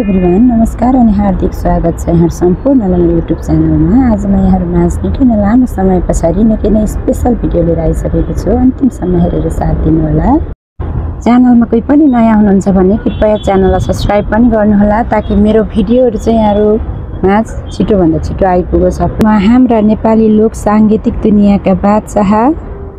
Everyone, नमस्कार अनि हार्दिक स्वागत छ यहाँ सम्पूर्णलाई मेरो युट्युब च्यानलमा। आज म यहाँहरुमा निकै नै लामो समय पछाडि निकै नै स्पेशल भिडियो लिएर आइसकेको छु। अन्तिमसम्म हेरेर साथ दिनु होला। च्यानलमा कोही पनि नयाँ हुनुहुन्छ भने कृपया च्यानललाई सब्स्क्राइब पनि गर्नुहोला ताकि मेरो भिडियोहरु चाहिँ यहाँहरुमा छिटो भन्दा छिटो आइपुगोस्। हाम्रा नेपाली लोक सांगीतिक दुनियाँका बादशाह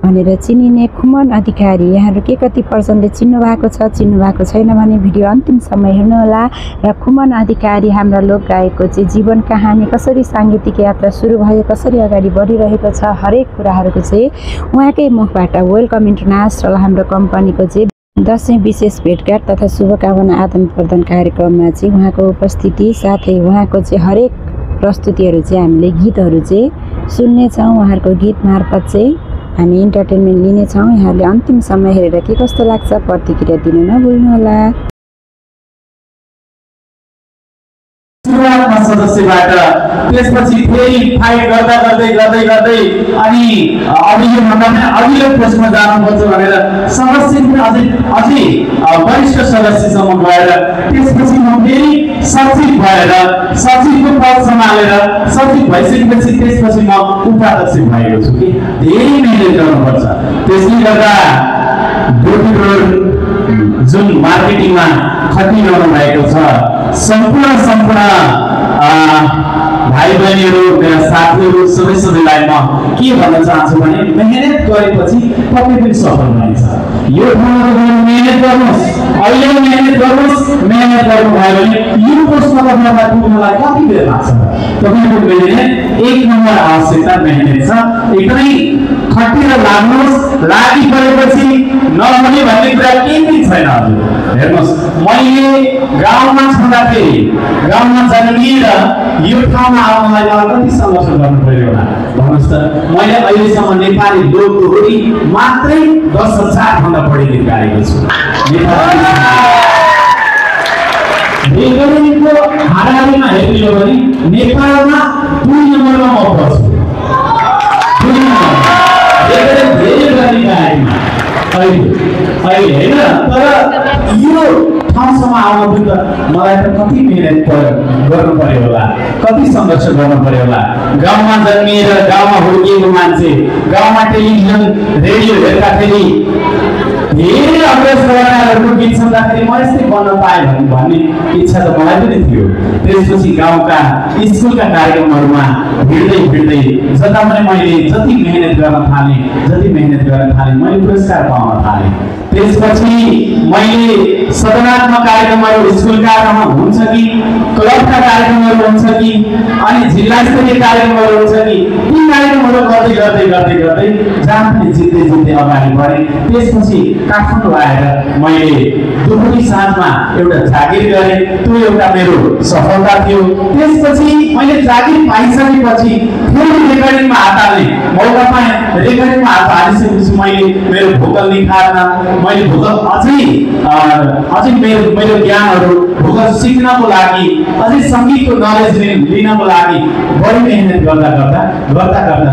भनेर चिनिने खुमन अधिकारी यहाँहरु के कति पर्सनले चिन्नु भएको छ चिन्नु भएको छैन भने भिडियो अन्तिमसम्म हेर्नु होला। र खुमन अधिकारी हाम्रा लोक गायकको चाहिँ जीवन कहानी, कसरी सांगीतिक यात्रा सुरु भयो, कसरी अगाडि बढिरहेको छ, हरेक कुराहरुको चाहिँ उहाँकै मुखबाट वेलकम इन्टरनेशनल हाम्रो कम्पनीको चाहिँ दशैं विशेष भेटघाट तथा शुभकामना आदान प्रदान कार्यक्रममा चाहिँ उहाँको उपस्थिति साथै उहाँको चाहिँ हरेक प्रस्तुतिहरु चाहिँ हामीले गीतहरु चाहिँ सुन्ने छौं। उहाँहरुको गीत मार्फत चाहिँ हामी इन्टरटेनमेन्ट लिने छौं। यहाँले अन्तिमसम्म हेरेर के कस्तो लाग्छ प्रतिक्रिया दिन नभुल्नु होला। सुरुवातमा सदस्यबाट त्यसपछि फेरि फाइट गर्दै अनि अघि यो भन्दा पनि अघिल्लो पोस्टमा जानुपर्छ भनेर सदस्य अझै वरिष्ठ सदस्यसम्म गएर त्यसपछि म फेरि सचिव भएर सचिवको पद सम्हालेर सचिव भइसकेपछि त्यसपछि म उपाध्यक्ष भएको छु कि धेरै मेहनत गर्नुपर्छ। त्यसले गर्दा डोर जुन मार्केटिङमा खटिरहनु भएको छ सम्पूर्ण भाइ बहिनीहरु, मेरा साथीहरु सबैलाई म के भन्न चाहन्छु भने मेहनत गरेपछि पक्कै पनि सफल हुनुहुन्छ। यो ठाउँमा मेहनत गर्नुस्, अहिले मेहनत गर्नुस्। मेहनत गर्नु भयो भने यो पोस्टमा पुग्नलाई कति बेर लाग्छ? तपाईको मेहनत एक नम्बर आवश्यकता मेहनत छ। एकदमै खटेर लाग्नुस्। लागि परेपछि नहुने भन्ने कुरा केही पनि छैन। हजुर हेर्नुस्, मैले गाउँमा छँदाखेरि गाउँमा जन्मिएर यो ठाउँमा आउनलाई मलाई कति सङ्घर्ष गर्नु पर्यो होला भन्नुस् त। मैले अहिलेसम्म नेपाली लोकदोहोरी मात्रै 10,000 भन्दा बढी गीत गाएको छु। रेकर्डिङको हाराहारीमा हेर्नु भने नेपालमा 2 नम्बरमा म पर्छु। 2 नम्बर रेकर्डिङ धेरै गर्ने गायकमा अहिले हैन। तर यो ठाउँसम्म आउन पनि मलाई त कति मेहनत गर्नु पर्यो होला, कति सङ्घर्ष गर्नु पर्यो होला। गाउँमा जन्मिएर गाउँमा हुर्किएको मान्छे, गाउँमा टेलिभिजन रेडियो हेर्दाखेरि धेरै अभ्यास गर्नेहरुको गीत सुन्दाखेरि म यस्तै बन्न पाएँ भन्ने इच्छा त मलाई पनि थियो। त्यसपछि गाउँका स्कुलका कार्यक्रमहरुमा भिड्दै जता पनि मैले जति मेहनत गर्न थाले मैले पुरस्कार पाउन थाले। त्यसपछि मैले सदनात्मक कार्यक्रमहरु स्कुलका हुन्छ कि क्लबका कार्यक्रमहरु हुन्छ कि अनि जिल्ला स्तरीय कार्यक्रमहरु हुन्छ कि ती कार्यक्रमहरु गर्दै जहाँ पनि जित्दै अगाडि बढे। त्यसपछि काठमाडौँ आएर मैले दुपुरी साँझमा एउटा जागिर गरेँ। त्यो एउटा मेरो सफलता थियो। त्यसपछि मैले जागिर पाइसकेपछि फेरि रेकर्डिङमा हात हाल्ने मौका पाएँ। रेकर्डिङमा हात हालिसकेपछि मैले मेरो भोकल निखार्न, मैले भोकल अझै मेरो ज्ञानहरु भोकल सिक्नको लागि, अझै संगीतको नलेज लिनको लागि बढी मेहनत गर्दा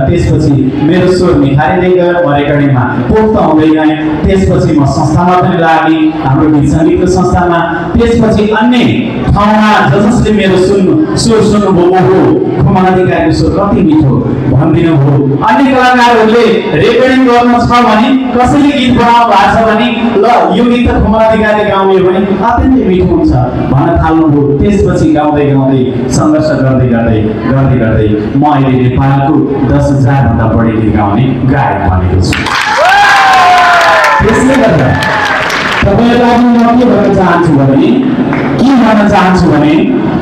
त्यसपछि मेरो स्वर निखारिँदै गयो। म रेकर्डिङमा पोख्त हुँदै गएँ। त्यसपछि म संस्थामा पनि लागेँ, हाम्रो गीत संगीतको संस्थामा। त्यसपछि अन्य ठाउँमा जसले मेरो स्वर सुन्नुभयो, खुमन अधिकारीको स्वर कति मिठो भनिदिनु भयो। अन्य कलाकारहरूले रेकर्डिङ गर्नु छ भने, कसैले गीत बनाउनु भएको छ भने ल यो गीत त खुमन अधिकारीले गाउने हो भने अत्यन्तै मिठो हुन्छ भन्न थाल्नुभयो। त्यसपछि गाउँदै सङ्घर्ष गर्दै म अहिले नेपालको 10,000 भन्दा बढी गीत गाउने गायक बनेको छु। त्यसले गर्दा तपाईहरुलाई म के भन्न चाहन्छु भने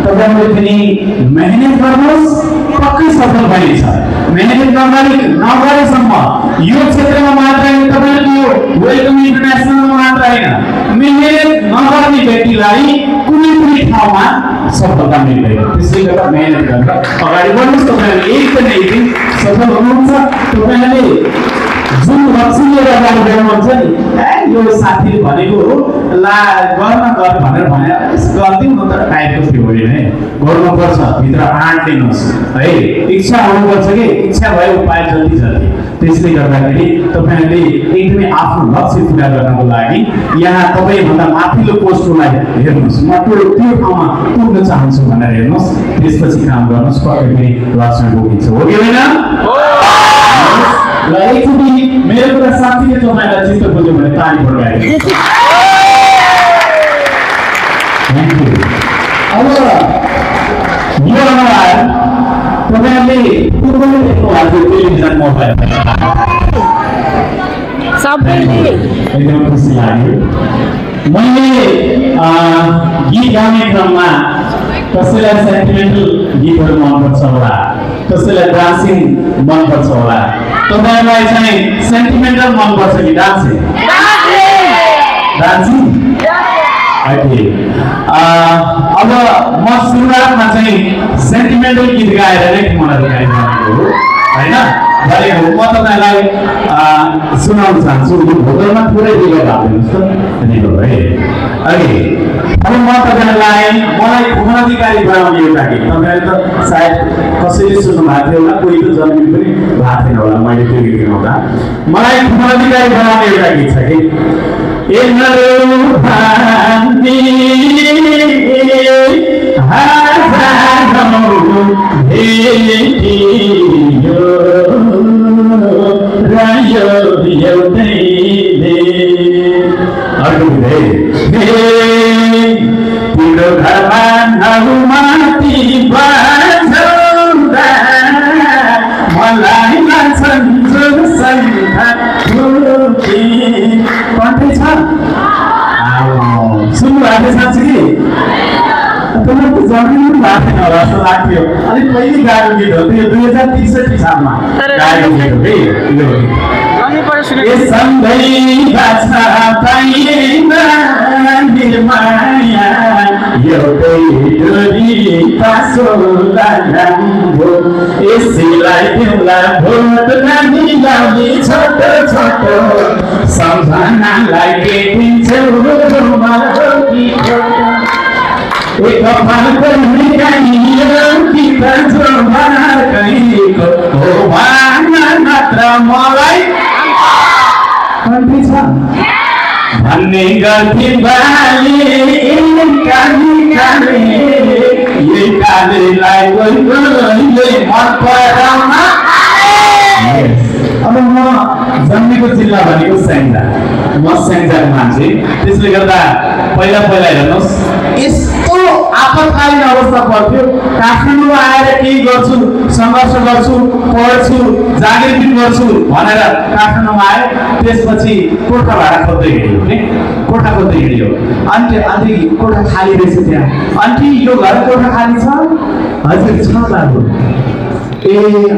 तपाईहरुले पनि मेहनत गर्नुहोस्, पक्कै सफल बनिन्छ। मेहनत नगरेसम्म यो क्षेत्रमा मात्र हैन, तपाईहरुको यो वेलकम इन्टरनेशनलमा मात्र हैन, मेहनत नगर्ने व्यक्तिलाई कुनै पनि ठाउँमा सफलता मिल्दैन। त्यसले गर्दा मेहनत गरेर अगाडि बढ्नुहोस्। तपाईहरु एक दिन सफल हुनुहुन्छ। तपाईहरुले जुन लक्ष्य लिएर अगाडि बढ्नुहुन्छ नि, यो साथीले भनेको ला गर्न भनेर भने गर्दिउँ न त टाइपको थियो भने गर्नुपर्छ। भित्र आँट लिनुहोस् है, इच्छा हुनुपर्छ कि इच्छा भयो उपाय जति त्यसले गर्दाखेरि तपाईहरुले एकदमै आफ्नो लक्ष्य पूरा गर्नको लागि यहाँ तपाईभन्दा माथिल्लो पोस्टलाई हेर्नुस्, म त्यो ठाउँमा पुग्न चाहन्छु भनेर हेर्नुस्, त्यसपछि काम गर्नुस्, पक्कै पनि लक्ष्यमा पुगिन्छ। हो कि होइन? ल एकचोटि मेरो कुरा साथीले तपाईलाई चित्त बुझ्यो भने ताली बजाइदिनु। Thank you. अब यो अनुहार तपाईहरुले पूर्वले देख्नु भएको टेलिभिजन मोबाइल सबैले एकदम खुसी लाग्यो। मैले गीत गाउने क्रममा कसैलाई सेन्टिमेन्टल गीतहरू मनपर्छ होला, कसैलाई डान्सिङ मनपर्छ होला। तपाईहरुलाई चाहिँ सेन्टिमेन्टल मनपर्छ कि डान्सिङ? डान्सिङ? ओके। अब म सुरुवातमा चाहिँ सेन्टिमेन्टल गीत गाएर नै मलाई देखाइदिएको हो हैन? गरेको म तपाईलाई सुनाउन चाहन्छु। यो भोकलमा थोरै दिगो हाल्दिनुस् त दिगो है। ओके। अब म तपाईलाई मलाई खुमाधिकारी बनाउने एउटा गीत, तपाईहरु त सायद कसैले सुन्नु भएको थियो होला, कोही त जन्मिनु पनि भएको थिएन होला मैले त्यो गीत गाउँदा। मलाई खुमाधिकारी बनाउने एउटा गीत छ कि एनरो भान्दी हाजारौ भेटियो र यो एउटैले अर्को तिम्रो घरमा नहुमाथि बाँझौँदा मलाई लान्छन् जुन सन्धा ठुकी कन्ठै छ सुन्नु भएको छ कि तपाईको जमिन पनि भएको थिएन होला जस्तो लाग्थ्यो। अलिक पहिले गाएको गीत हो त्यो 2063 सालमा गाएको गीत हो कि सँगै बाछा पाइएन निर्माया एउटै डोरी पासो लाग्यो यसैलाई तिमीलाई भोट नदिलाउने छोटो छोटो सम्झनालाई के दिन्छौ एक बालको निकालियो कि त जो बालकैको हो भाना मात्र मलाई कन्ठी छ भन्ने गर्थ्ये बाले काले यही कालेलाई कोही मन पराउन। अब म जन्मेको जिल्ला भनेको स्याङ्जा, म स्याङ्जाको मान्छे। त्यसले गर्दा पहिला हेर्नुहोस् यस्तो आपतकालीन अवस्था पर्थ्यो, काठमाडौँमा आएर केही गर्छु, सङ्घर्ष गर्छु, पढ्छु, जागृति गर्छु भनेर काठमाडौँमा आयो। त्यसपछि कोठा भाडा खोज्दै हिँड्यो नि, कोठा खोज्दै हिँड्यो। अन्त कोठा खाली रहेछ त्यहाँ। आन्टी यो घर कोठा खाली छ? हजुर छ बाबु। ए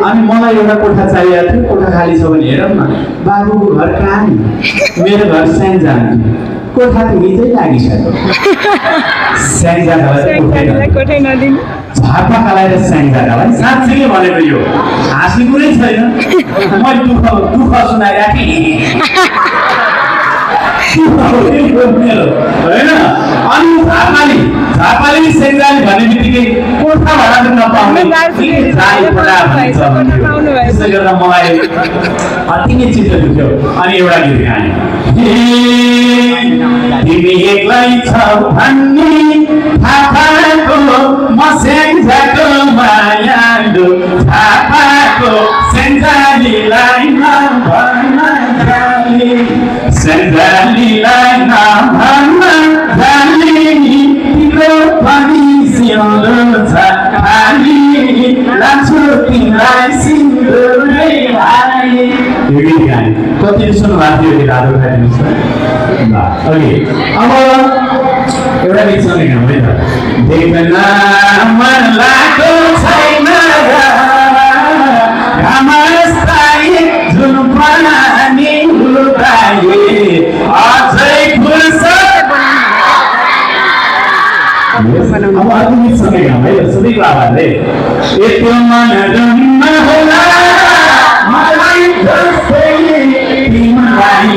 अनि मलाई एउटा कोठा चाहिएको थियो, कोठा खाली छ भने हेरौँ न। बाबुको घर कहाँ नि? मेरो घर स्याङ्जा कोठा त हिजै लागिसक्यो। स्याङ्जालाई कोठै नदिनु, झापा खालाएर स्याङ्जालाई साँच्चै भनेको यो हाँसी कुरै छैन। मैले दुःख सुनाइराखेँ होइन। अनि झापाले स्याङ्जाले भन्ने बित्तिकै कोठा भाडा पनि नपाउने त्यसले गर्दा मलाई अति नै चित्त दुख्यो। अनि एउटा गीत गाएँ, तिमी एक्लै छौ भन्ने थाहा पाएको म स्याङ्जाको मायालु थाहा पाएको स्याङ्जालीलाई नभन्न जाली स्याङ्जालीलाई नभन्न जाली तिम्रो पनि सिउँदो छ खाली लान्छु तिमीलाई सिन्दुरै हाली। यो गीत गाएँ। कति सुन्नु भएको थियो कि रातो खाइदिनुहोस् न। ओके अब एउटा गीत सुने गाउँ है त। देख्न मन लागेको छैन घामस्ताई जुन पानी लुकाए अझै फुर्सद। अब अर्को गीत सुने गाउँ है त। सुनेको आवाजले यस्तो मन रुन्न होला मलाई जस्तै तिमीलाई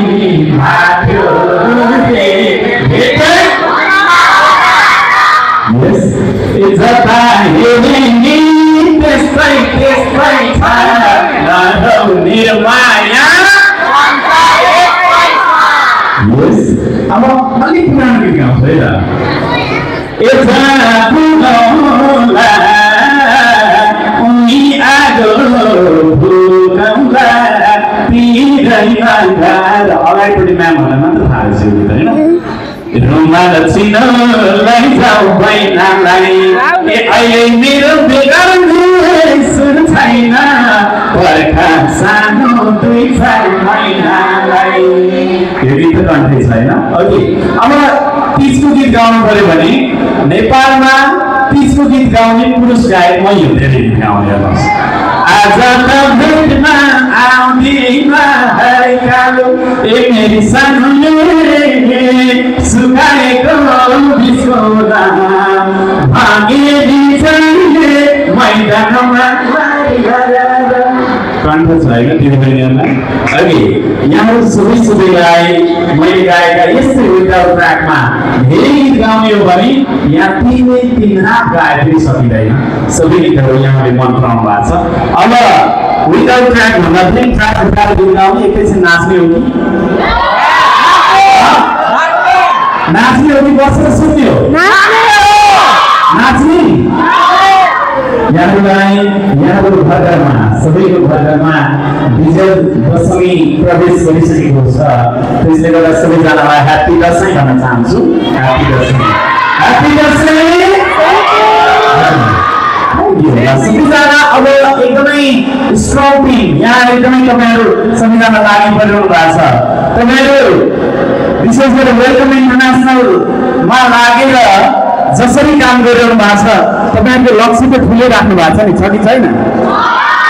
भाग्यो जता हेरे नि त्यस्तै छ नहौ निर्माया अलिक पुरानो गीत गाउँछ है त एउटा बुझौला उनी आगो भुकाउँला पिँदैमा गार अगाडिपट्टि म्यामहरूलाई मात्र थाहा रहेछ यो गीत होइन रुमाल चिनोलाई जाऊ बैनालाई ए अहिले मेरो बेगर सुर छैन पर्खा सानो 2-4 महिनालाई यो गीत त कन्ठै छैन ओके अब तीजको गीत गाउनु पर्यो भने नेपालमा तीजको गीत गाउने पुरुष गायक मै हुँदै गीत गाउने हेर्नुहोस् आज त भेटमा आउँदिन है कालो ए मेरी सानोले सुकाएको बिचको दाम भागेली छैन मैदानमा कण्ठ छ होइन दिदीबहिनीहरूलाई अघि यहाँहरू सबै मैले गाएका यस्तै विदाउट ट्र्याकमा धेरै गीत गाउने हो भने यहाँ 3 रात गाए पनि सकिँदैन सबै गीतहरू यहाँले मन पराउनु भएको छ अब विदाउट ट्र्याक भन्दा पनि ट्र्याक उठाएर गीत गाउने एकैछिन नाच्ने हो कि नाच्ने हो कि बसेर सुन्ने हो नाच्ने यहाँको घरमा सबैको घरमा विजय दशमी प्रवेश गरिसकेको छ त्यसले गर्दा सबैजनालाई ह्यापी दशैं भन्न चाहन्छु ह्यापी दशैं सबैजना अब एकदमै स्ट्रङ टिम यहाँ एकदमै तपाईँहरू सबैजना लागि परिरहनु भएको छ तपाईँहरू विशेष गरी वेलकम इन्टरनेसनलमा लागेर जसरी काम गरिरहनु भएको छ तपाईँहरूको लक्ष्य त ठुलै राख्नु भएको छ कि छैन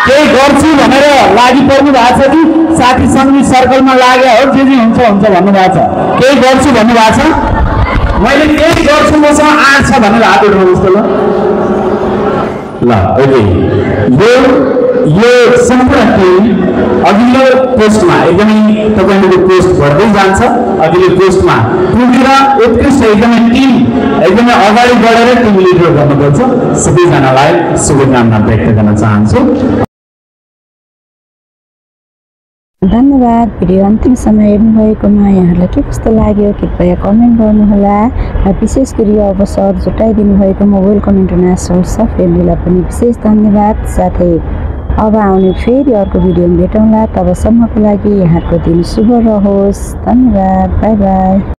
केही गर्छु भनेर लागि पर्नु भएको छ कि साथी सङ्गी सर्कलमा लागे हो जे हुन्छ भन्नु भएको छ केही गर्छु भन्नु भएको छ मैले केही गर्छु मसँग आँट छ भनेर हात उठाउनुहोस् त ल ओके यो सम्पूर्ण टिम अघिल्लो पोस्टमा एकदमै तपाईँहरूको पोस्ट बढ्दै जान्छ अघिल्लो पोस्टमा पुगेर उत्कृष्ट एकदमै टिम एकदमै अगाडि बढेर टिम लिडर गर्नुपर्छ सबैजनालाई शुभकामना व्यक्त गर्न चाहन्छु धन्यवाद भिडियो अन्तिम समय हेर्नुभएकोमा यहाँहरूलाई के कस्तो लाग्यो कृपया कमेन्ट गर्नुहोला र विशेष गरी अवसर जुटाइदिनु भएकोमा वेलकम इन्टरनेसनल सब फ्यामिलीलाई पनि विशेष धन्यवाद साथै अब आउने फेरि अर्को भिडियोमा भेटौँला तबसम्मको लागि यहाँको दिन शुभ रहोस् धन्यवाद बाई बाई